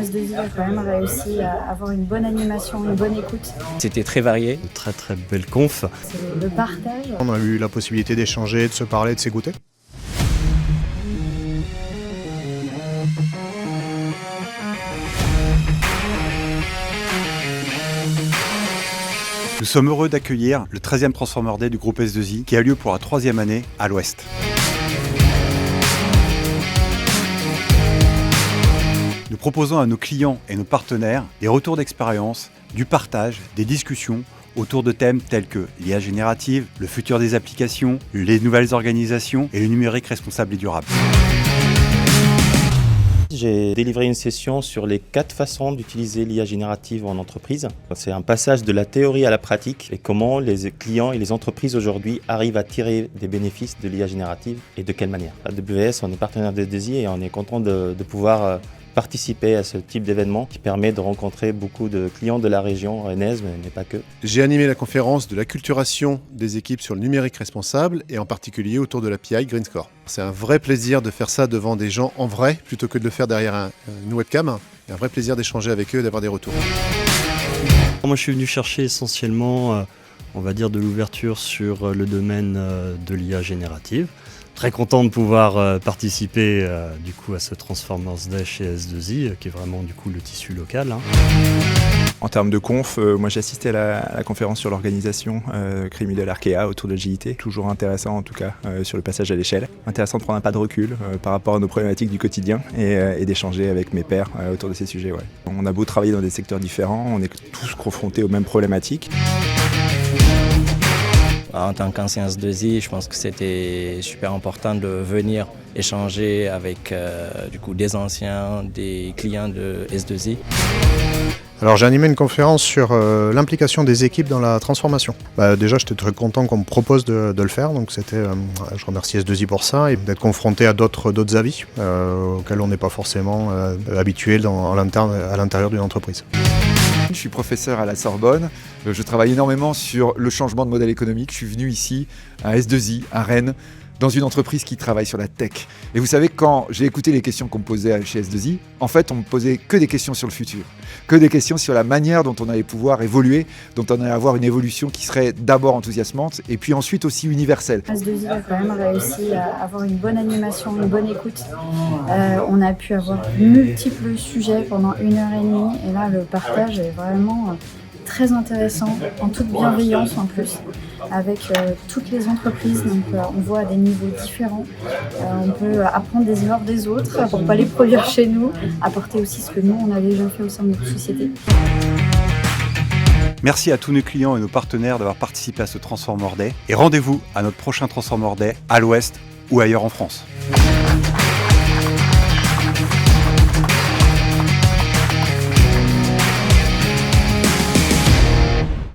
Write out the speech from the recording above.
S2I a quand même réussi à avoir une bonne animation, une bonne écoute. C'était très varié. Une très très belle conf. C'est le partage. On a eu la possibilité d'échanger, de se parler, de s'écouter. Nous sommes heureux d'accueillir le 13e Transformer Day du groupe S2I qui a lieu pour la 3e année à l'Ouest. Nous proposons à nos clients et nos partenaires des retours d'expérience, du partage, des discussions autour de thèmes tels que l'IA générative, le futur des applications, les nouvelles organisations et le numérique responsable et durable. J'ai délivré une session sur les 4 façons d'utiliser l'IA générative en entreprise. C'est un passage de la théorie à la pratique et comment les clients et les entreprises aujourd'hui arrivent à tirer des bénéfices de l'IA générative et de quelle manière. AWS, on est partenaire de S2I et on est content de pouvoir participer à ce type d'événement qui permet de rencontrer beaucoup de clients de la région rennaise, mais pas que. J'ai animé la conférence de l'acculturation des équipes sur le numérique responsable et en particulier autour de l'API GreenScore. C'est un vrai plaisir de faire ça devant des gens en vrai plutôt que de le faire derrière une webcam. C'est un vrai plaisir d'échanger avec eux et d'avoir des retours. Moi je suis venu chercher essentiellement, on va dire, de l'ouverture sur le domaine de l'IA générative. Très content de pouvoir participer du coup à ce Transformers Day chez S2I, qui est vraiment du coup le tissu local. En termes de conf, moi j'ai assisté à la conférence sur l'organisation Crémidel Arkea autour de JIT. Toujours intéressant en tout cas sur le passage à l'échelle. Intéressant de prendre un pas de recul par rapport à nos problématiques du quotidien et d'échanger avec mes pairs autour de ces sujets. Ouais. On a beau travailler dans des secteurs différents, on est tous confrontés aux mêmes problématiques. En tant qu'ancien S2I, je pense que c'était super important de venir échanger avec des anciens, des clients de S2I. Alors j'ai animé une conférence sur l'implication des équipes dans la transformation. Déjà j'étais très content qu'on me propose de le faire, donc je remercie S2I pour ça et d'être confronté à d'autres avis auxquels on n'est pas forcément habitué à l'intérieur d'une entreprise. Je suis professeur à la Sorbonne, je travaille énormément sur le changement de modèle économique. Je suis venu ici à S2I, à Rennes, dans une entreprise qui travaille sur la tech. Et vous savez, quand j'ai écouté les questions qu'on me posait chez S2I, en fait, on me posait que des questions sur le futur, que des questions sur la manière dont on allait pouvoir évoluer, dont on allait avoir une évolution qui serait d'abord enthousiasmante et puis ensuite aussi universelle. S2I a quand même réussi à avoir une bonne animation, une bonne écoute. On a pu avoir multiples sujets pendant 1h30 et là, le partage est vraiment très intéressant, en toute bienveillance en plus, avec toutes les entreprises. Donc on voit à des niveaux différents. On peut apprendre des erreurs des autres pour ne pas les produire chez nous, apporter aussi ce que nous on a déjà fait au sein de notre société. Merci à tous nos clients et nos partenaires d'avoir participé à ce Transformer Day et rendez-vous à notre prochain Transformer Day à l'Ouest ou ailleurs en France.